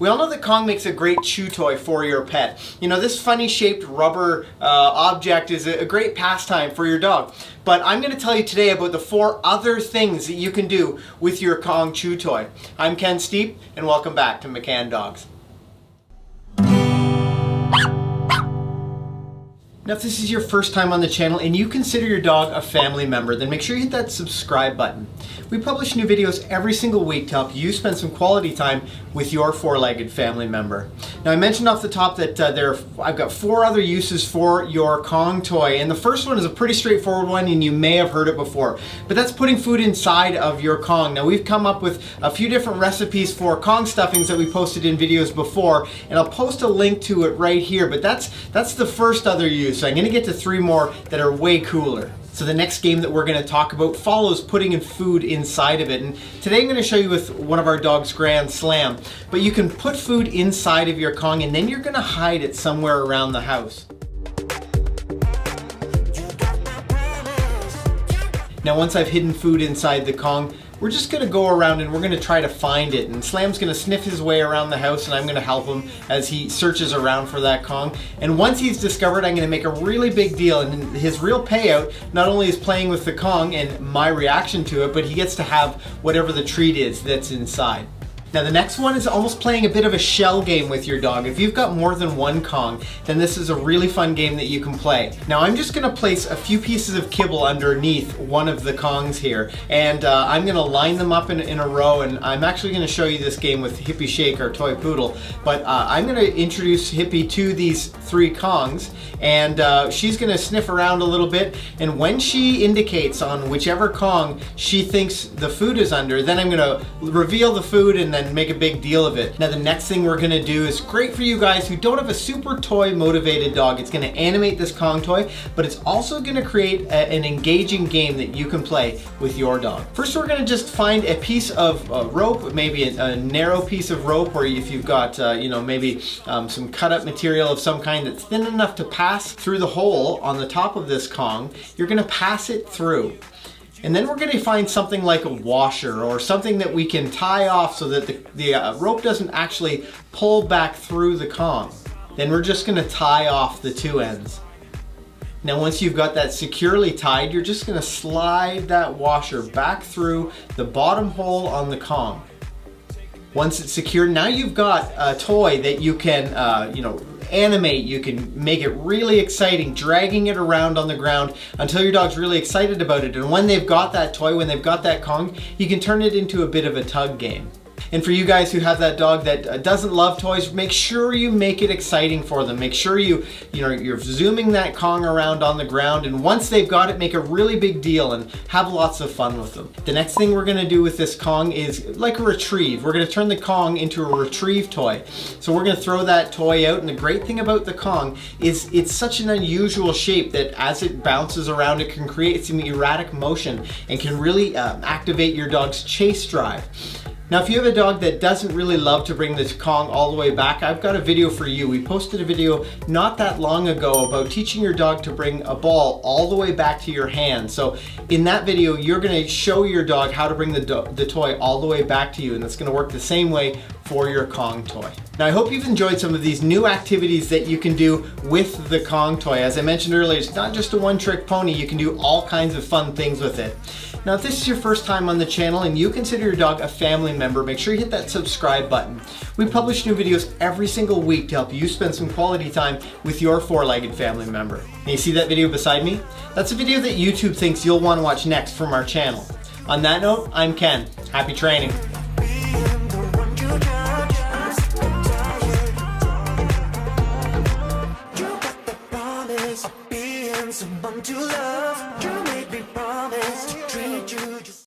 We all know that Kong makes a great chew toy for your pet. You know, this funny shaped rubber object is a great pastime for your dog. But I'm going to tell you today about the 4 other things that you can do with your Kong chew toy. I'm Ken Steep, and welcome back to McCann Dogs. Now, if this is your first time on the channel and you consider your dog a family member, then make sure you hit that subscribe button. We publish new videos every single week to help you spend some quality time with your 4-legged family member. Now, I mentioned off the top that I've got 4 other uses for your Kong toy, and the first one is a pretty straightforward one, and you may have heard it before, but that's putting food inside of your Kong. Now, we've come up with a few different recipes for Kong stuffings that we posted in videos before, and I'll post a link to it right here, but that's the first other use. So I'm going to get to 3 more that are way cooler. So the next game that we're going to talk about follows putting in food inside of it. And today I'm going to show you with one of our dogs, Grand Slam. But you can put food inside of your Kong and then you're going to hide it somewhere around the house. Now once I've hidden food inside the Kong, we're just going to go around and we're going to try to find it. And Slam's going to sniff his way around the house and I'm going to help him as he searches around for that Kong. And once he's discovered, I'm going to make a really big deal. And his real payout not only is playing with the Kong and my reaction to it, but he gets to have whatever the treat is that's inside. Now the next one is almost playing a bit of a shell game with your dog. If you've got more than one Kong, then this is a really fun game that you can play. Now I'm just going to place a few pieces of kibble underneath one of the Kongs here, and I'm going to line them up in a row, and I'm actually going to show you this game with Hippie Shake, our toy poodle, but I'm going to introduce Hippie to these 3 Kongs, and she's going to sniff around a little bit, and when she indicates on whichever Kong she thinks the food is under, then I'm going to reveal the food and then make a big deal of it. Now the next thing we're going to do is great for you guys who don't have a super toy motivated dog. It's going to animate this Kong toy, but it's also going to create an engaging game that you can play with your dog. First we're going to just find a piece of rope, maybe a narrow piece of rope, or if you've got maybe some cut up material of some kind that's thin enough to pass through the hole on the top of this Kong, you're going to pass it through. And then we're going to find something like a washer or something that we can tie off so that the rope doesn't actually pull back through the Kong. Then we're just going to tie off the 2 ends. Now once you've got that securely tied, you're just going to slide that washer back through the bottom hole on the Kong. Once it's secured, now you've got a toy that you can animate. You can make it really exciting, dragging it around on the ground until your dog's really excited about it. And when they've got that toy, when they've got that Kong, you can turn it into a bit of a tug game. And for you guys who have that dog that doesn't love toys, make sure you make it exciting for them. Make sure you're zooming that Kong around on the ground, and once they've got it, make a really big deal and have lots of fun with them. The next thing we're going to do with this Kong is like a retrieve. We're going to turn the Kong into a retrieve toy. So we're going to throw that toy out, and the great thing about the Kong is it's such an unusual shape that as it bounces around, it can create some erratic motion and can really activate your dog's chase drive. Now if you have a dog that doesn't really love to bring this Kong all the way back, I've got a video for you. We posted a video not that long ago about teaching your dog to bring a ball all the way back to your hand. So in that video, you're going to show your dog how to bring the toy all the way back to you, and that's going to work the same way for your Kong toy. Now I hope you've enjoyed some of these new activities that you can do with the Kong toy. As I mentioned earlier, it's not just a one-trick pony. You can do all kinds of fun things with it. Now if this is your first time on the channel and you consider your dog a family member, make sure you hit that subscribe button. We publish new videos every single week to help you spend some quality time with your 4-legged family member. And you see that video beside me? That's a video that YouTube thinks you'll want to watch next from our channel. On that note, I'm Ken. Happy training.